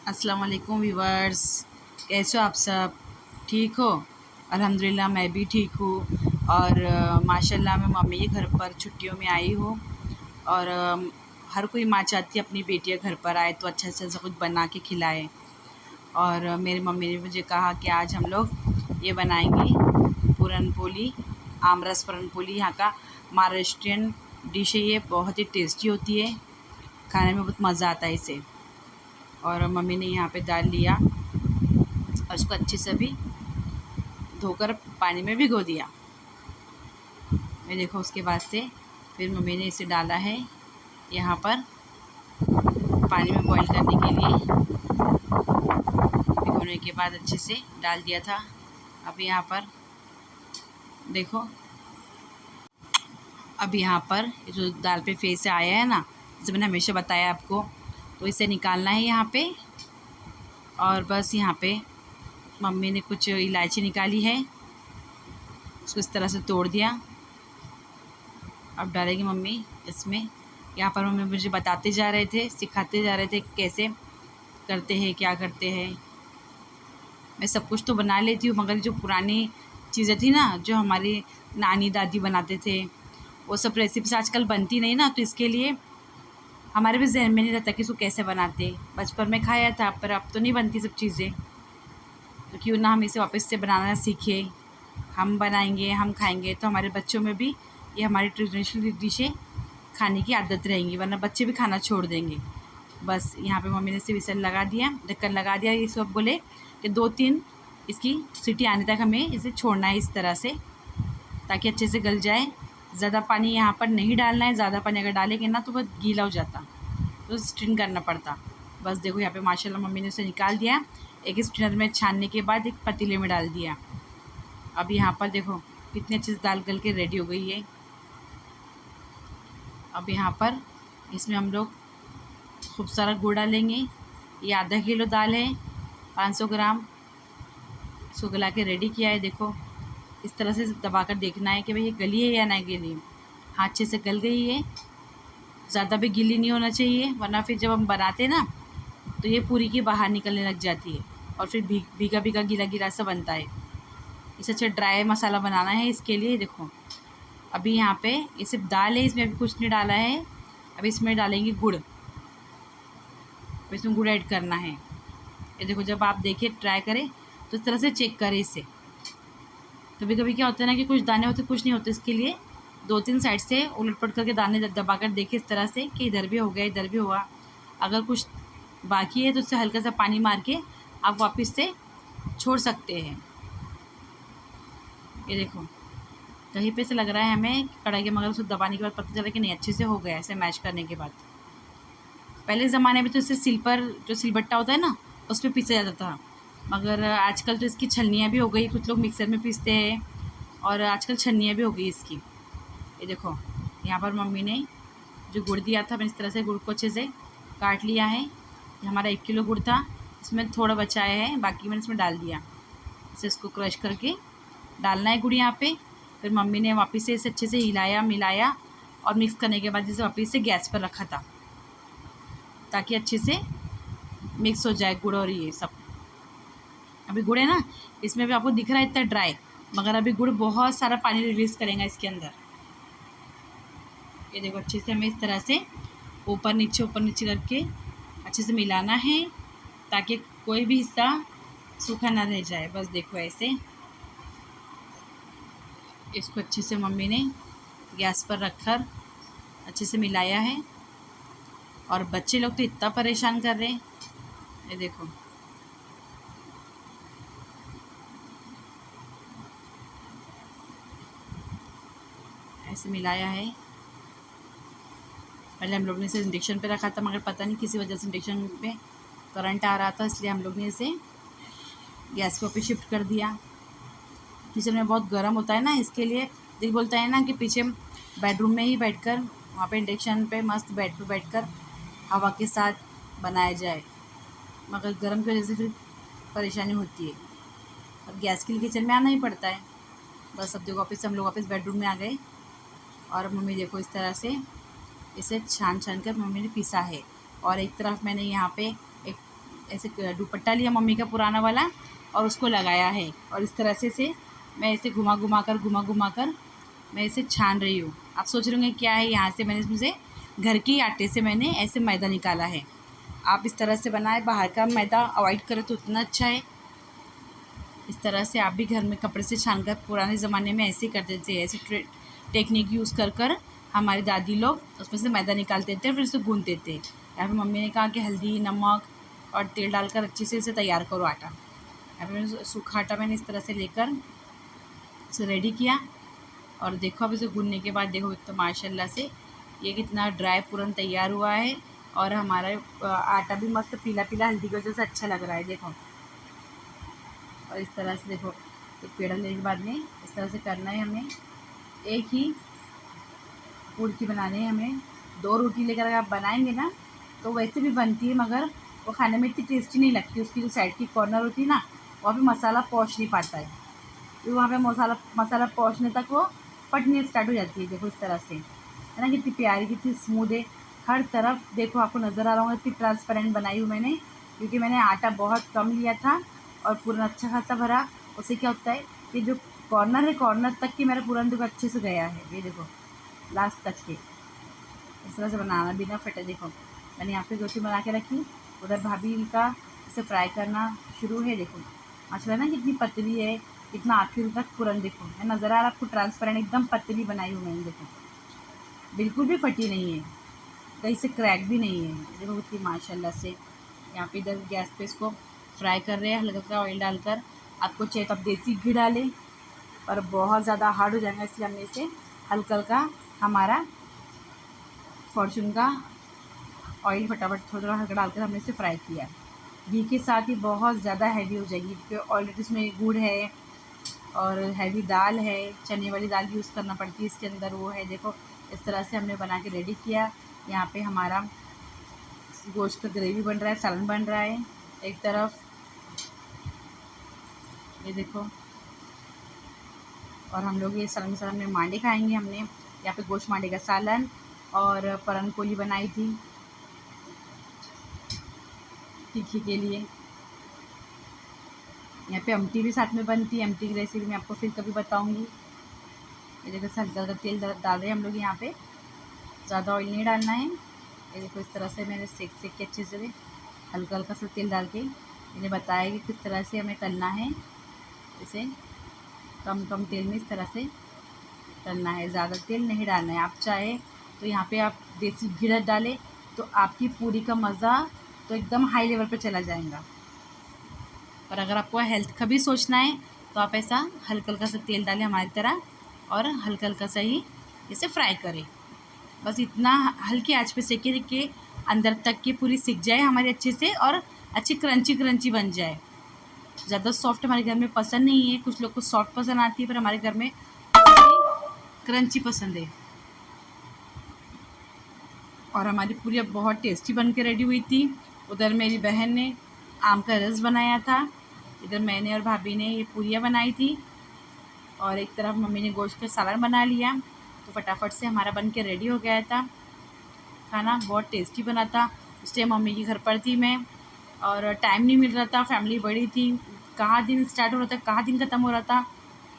अस्सलाम वालेकुम व्यूवर्स, कैसे हो आप सब? ठीक हो? अल्हम्दुलिल्लाह मैं भी ठीक हूँ। और माशाल्लाह मैं मम्मी के घर पर छुट्टियों में आई हूँ। और हर कोई माँ चाहती है अपनी बेटियाँ घर पर आए तो अच्छा से अच्छा कुछ बना के खिलाए। और मेरी मम्मी ने मुझे कहा कि आज हम लोग ये बनाएंगे पूरन पोली, आमरस पूरन पोली। यहाँ का महाराष्ट्रियन डिश है, ये बहुत ही टेस्टी होती है, खाने में बहुत मज़ा आता है इसे। और मम्मी ने यहाँ पे दाल लिया और उसको अच्छे से भी धोकर पानी में भिगो दिया। मैं देखो उसके बाद से फिर मम्मी ने इसे डाला है यहाँ पर पानी में बॉईल करने के लिए। भिगोने के बाद अच्छे से डाल दिया था। अब यहाँ पर देखो, अब यहाँ पर जो दाल पे फेस आया है ना, जैसे मैंने हमेशा बताया आपको, तो इसे निकालना है यहाँ पे। और बस यहाँ पे मम्मी ने कुछ इलायची निकाली है, उसको इस तरह से तोड़ दिया। अब डालेगी मम्मी इसमें। यहाँ पर मम्मी मुझे बताते जा रहे थे, सिखाते जा रहे थे कैसे करते हैं, क्या करते हैं। मैं सब कुछ तो बना लेती हूँ, मगर जो पुरानी चीज़ें थी ना, जो हमारी नानी दादी बनाते थे, वो सब रेसिपीज आजकल बनती नहीं ना, तो इसके लिए हमारे भी जहन में नहीं रहता कि इसको कैसे बनाते। बचपन में खाया था, पर अब तो नहीं बनती सब चीज़ें, तो क्यों ना हम इसे वापस से बनाना सीखें। हम बनाएंगे, हम खाएंगे, तो हमारे बच्चों में भी ये हमारी ट्रेडिशनल डिशें खाने की आदत रहेंगी, वरना बच्चे भी खाना छोड़ देंगे। बस यहाँ पे मम्मी ने इसे विसल लगा दिया, ढक्कन लगा दिया। ये सब बोले कि 2-3 इसकी सीटी आने तक हमें इसे छोड़ना है इस तरह से, ताकि अच्छे से गल जाए। ज़्यादा पानी यहाँ पर नहीं डालना है, ज़्यादा पानी अगर डालेंगे ना तो वह गीला हो जाता, तो स्ट्रेन करना पड़ता। बस देखो यहाँ पे माशाल्लाह मम्मी ने उसे निकाल दिया, एक स्ट्रेनर में छानने के बाद एक पतीले में डाल दिया। अब यहाँ पर देखो कितनी अच्छी से दाल गल के रेडी हो गई है। अब यहाँ पर इसमें हम लोग खूब सारा गुड़ डालेंगे। ये आधा किलो दाल है, 500 ग्राम। इसको गला के रेडी किया है। देखो इस तरह से दबाकर देखना है कि भाई ये गली है या नहीं गली। हाँ, अच्छे से गल गई है। ज़्यादा भी गीली नहीं होना चाहिए, वरना फिर जब हम बनाते ना तो ये पूरी की बाहर निकलने लग जाती है और फिर भीगा भीगा गीला गीला सा बनता है। इसे अच्छा ड्राई मसाला बनाना है इसके लिए। देखो अभी यहाँ पे ये सिर्फ दाल है, इसमें अभी कुछ नहीं डाला है। अब इसमें डालेंगे गुड़। अब इसमें गुड़ ऐड करना है। ये देखो, जब आप देखिए ट्राई करें तो इस तरह से चेक करें इसे। कभी कभी क्या होता है ना कि कुछ दाने होते कुछ नहीं होते, इसके लिए 2-3 साइड से उलट पलट करके दाने दबा कर देखिए इस तरह से कि इधर भी हो गया, इधर भी हुआ। अगर कुछ बाकी है तो उससे हल्का सा पानी मार के आप वापस से छोड़ सकते हैं। ये देखो कहीं पे से लग रहा है हमें कढ़ाई के, मगर उसको दबाने के बाद पता चला कि नहीं, अच्छे से हो गया ऐसे मैश करने के बाद। पहले ज़माने में तो इससे सिल पर, जो सिलबट्टा होता है ना, उस पर पीसा जाता था, मगर आजकल तो इसकी छलनियाँ भी हो गई। कुछ लोग मिक्सर में पीसते हैं और आजकल छलनियाँ भी हो गई इसकी। ये देखो यहाँ पर मम्मी ने जो गुड़ दिया था, मैंने इस तरह से गुड़ को अच्छे से काट लिया है। ये हमारा 1 किलो गुड़ था, इसमें थोड़ा बचाया है, बाकी मैंने इसमें डाल दिया। इसे इसको क्रश करके डालना है गुड़ यहाँ पे। फिर मम्मी ने वापस से इसे अच्छे से हिलाया मिलाया और मिक्स करने के बाद इसे वापस से गैस पर रखा था, ताकि अच्छे से मिक्स हो जाए गुड़ और ये सब। अभी गुड़ है ना, इसमें भी आपको दिख रहा है इतना ड्राई, मगर अभी गुड़ बहुत सारा पानी रिलीज़ करेगा इसके अंदर। ये देखो अच्छे से हमें इस तरह से ऊपर नीचे करके अच्छे से मिलाना है, ताकि कोई भी हिस्सा सूखा ना रह जाए। बस देखो ऐसे इसको अच्छे से मम्मी ने गैस पर रखकर अच्छे से मिलाया है। और बच्चे लोग तो इतना परेशान कर रहे हैं। ये देखो ऐसे मिलाया है। पहले हम लोग ने इसे इंडक्शन पे रखा था, मगर पता नहीं किसी वजह से इंडक्शन पे करंट आ रहा था, इसलिए हम लोग ने इसे गैस पे शिफ्ट कर दिया। किचन में बहुत गर्म होता है ना, इसके लिए दिल बोलता है ना कि पीछे बेडरूम में ही बैठकर, वहाँ पे इंडक्शन पे मस्त बेड पे बैठकर हवा के साथ बनाया जाए, मगर गर्म की वजह से फिर परेशानी होती है। अब गैस के लिए किचन में आना ही पड़ता है। बस अब देखो वापस हम लोग वापस बेडरूम में आ गए। और मम्मी देखो इस तरह से इसे छान कर मम्मी ने पीसा है। और एक तरफ मैंने यहाँ पे एक ऐसे दुपट्टा लिया मम्मी का पुराना वाला और उसको लगाया है, और इस तरह से मैं ऐसे घुमा घुमा कर मैं इसे छान रही हूँ। आप सोच रहे होंगे क्या है, यहाँ से मैंने इसमें घर के आटे से मैंने ऐसे मैदा निकाला है। आप इस तरह से बनाएं, बाहर का मैदा अवॉइड करें तो उतना अच्छा है। इस तरह से आप भी घर में कपड़े से छान कर, पुराने ज़माने में ऐसे ही करते थे, ऐसे टेक्निक यूज़ कर हमारी दादी लोग उसमें से मैदा निकालते थे, फिर उसे गूँथते थे। यहाँ पे मम्मी ने कहा कि हल्दी, नमक और तेल डालकर अच्छे से इसे तैयार करो आटा। यहाँ पे मैंने सूखा आटा मैंने इस तरह से लेकर इसे रेडी किया, और देखो अब इसे गूँथने के बाद देखो तो माशाल्लाह से ये कितना ड्राई पूरन तैयार हुआ है, और हमारा आटा भी मस्त पीला पीला हल्दी की वजह से अच्छा लग रहा है देखो। और इस तरह से देखो एक पेड़ा लेने के बाद में इस तरह से करना है हमें। एक ही पुड़की बनाने हैं हमें। 2 रोटी लेकर अगर आप बनाएंगे ना तो वैसे भी बनती है, मगर वो खाने में इतनी टेस्टी नहीं लगती। उसकी जो साइड की कॉर्नर होती है ना, वहाँ पे मसाला पहुँच नहीं पाता है, फिर वहाँ पे मसाला पहुँचने तक वो फटने स्टार्ट हो जाती है। देखो इस तरह से है ना, कितनी प्यारी, कितनी स्मूथ है हर तरफ। देखो आपको नज़र आ रहा होगा कितनी ट्रांसपेरेंट बनाई हूँ मैंने, क्योंकि मैंने आटा बहुत कम लिया था और पूरा अच्छा खासा भरा। उससे क्या होता है कि जो कॉर्नर है, कॉर्नर तक की मेरा पूरा देखो अच्छे से गया है। ये देखो लास्ट तक के इस तरह से बनाना बिना फटे। देखो मैंने यहाँ पे रोटी बना के रखी, उधर भाभी का इसे फ्राई करना शुरू है। देखो माशाल्लाह ना कितनी पतली है, कितना आखिर तक पूरन देखो है, नज़र आ रहा आपको ट्रांसपेरेंट, एकदम पतली बनाई हूँ मैंने। देखो बिल्कुल भी फटी नहीं है, कहीं से क्रैक भी नहीं है। देखो कितनी माशाल्लाह से। यहाँ पे इधर गैस पे इसको फ्राई कर रहे हैं हल्का सा ऑयल डालकर। आपको चाहिए तो आप देसी घी डालें, पर बहुत ज़्यादा हार्ड हो जाएगा, इसलिए हमने इसे हल्का हल्का हमारा फॉर्चून का ऑयल फटाफट थोड़ा हल्का डालकर हमने इसे फ्राई किया। घी के साथ ही बहुत ज़्यादा हैवी हो जाएगी, क्योंकि ऑलरेडी इसमें गुड़ है और हैवी दाल है, चने वाली दाल यूज़ करना पड़ती है इसके अंदर, वो है। देखो इस तरह से हमने बना के रेडी किया। यहाँ पे हमारा गोश्त का ग्रेवी बन रहा है, सालन बन रहा है एक तरफ, ये देखो। और हम लोग ये सालन के साथ हमने मांडे खाएंगे। हमने यहाँ पे गोश्त मांडे का सालन और परन कोली बनाई थी तीखी के लिए। यहाँ पे अमटी भी साथ में बनती है, अमटी की रेसिपी मैं आपको फिर कभी बताऊँगी। ये देखो हल्का का तेल डाल रहे हैं हम लोग यहाँ पे, ज़्यादा ऑयल नहीं डालना है। ये देखो इस तरह से मैंने सेक के अच्छे से हल्का हल्का सा तेल डाल के मैंने बताया कि किस तरह से हमें तलना है। इसे कम तेल में इस तरह से तलना है, ज़्यादा तेल नहीं डालना है। आप चाहे तो यहाँ पे आप देसी घी डालें तो आपकी पूरी का मज़ा तो एकदम हाई लेवल पे चला जाएगा। और अगर आपको हेल्थ का भी सोचना है तो आप ऐसा हल्का हल्का सा तेल डालें हमारी तरह, और हल्का हल्का सा ही इसे फ्राई करें। बस इतना हल्की आंच पे सेके कि अंदर तक की पूरी सिक जाए हमारी अच्छे से, और अच्छी क्रंची बन जाए। ज़्यादा सॉफ्ट हमारे घर में पसंद नहीं है, कुछ लोग को सॉफ्ट पसंद आती है, पर हमारे घर में क्रंची पसंद है। और हमारी पूरी अब बहुत टेस्टी बन के रेडी हुई थी। उधर मेरी बहन ने आम का रस बनाया था, इधर मैंने और भाभी ने ये पूरियाँ बनाई थी, और एक तरफ मम्मी ने गोश्त का सालन बना लिया। तो फटाफट से हमारा बन के रेडी हो गया था खाना, बहुत टेस्टी बना था। उस टाइम मम्मी के घर पर थी मैं, और टाइम नहीं मिल रहा था, फैमिली बड़ी थी, कहाँ दिन स्टार्ट हो रहा था कहाँ दिन ख़त्म हो रहा था,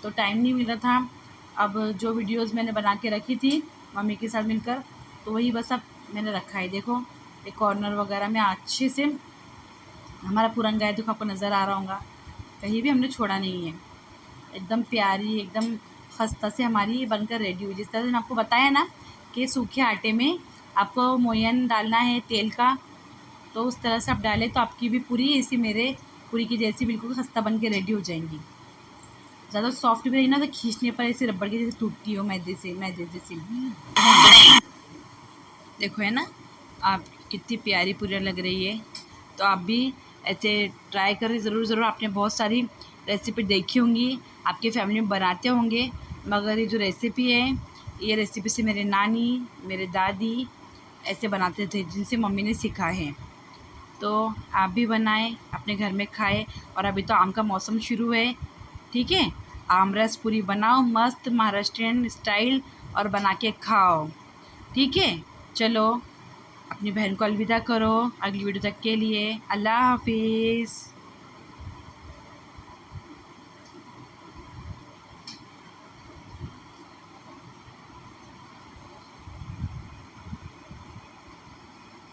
तो टाइम नहीं मिल रहा था। अब जो वीडियोज़ मैंने बना के रखी थी मम्मी के साथ मिलकर, तो वही बस अब मैंने रखा है। देखो एक कॉर्नर वगैरह में अच्छे से हमारा पूरन गया, देखो आपको नज़र आ रहा होगा, कहीं भी हमने छोड़ा नहीं है। एकदम प्यारी, एकदम खस्ता से हमारी ये बनकर रेडी हुई। जिस तरह से मैंने आपको बताया ना कि सूखे आटे में आपको मोयन डालना है तेल का, तो उस तरह से आप डालें तो आपकी भी पूरी इसी मेरे पूरी की जैसी बिल्कुल खस्ता बन के रेडी हो जाएंगी। ज़्यादा सॉफ्ट भी रही ना तो खींचने पर ऐसे रबड़ की जैसे टूटती हो, मैदे जैसी। देखो है ना आप कितनी प्यारी पूरी लग रही है। तो आप भी ऐसे ट्राई करें ज़रूर। आपने बहुत सारी रेसिपी देखी होंगी, आपके फैमिली में बनाते होंगे, मगर ये जो रेसिपी है, ये रेसिपी से मेरे नानी, मेरे दादी ऐसे बनाते थे, जिनसे मम्मी ने सीखा है। तो आप भी बनाएं, अपने घर में खाएं। और अभी तो आम का मौसम शुरू है, ठीक है, आम रस पूरी बनाओ मस्त महाराष्ट्रियन स्टाइल, और बना के खाओ, ठीक है। चलो अपनी बहन को अलविदा करो अगली वीडियो तक के लिए। अल्लाह हाफिज़।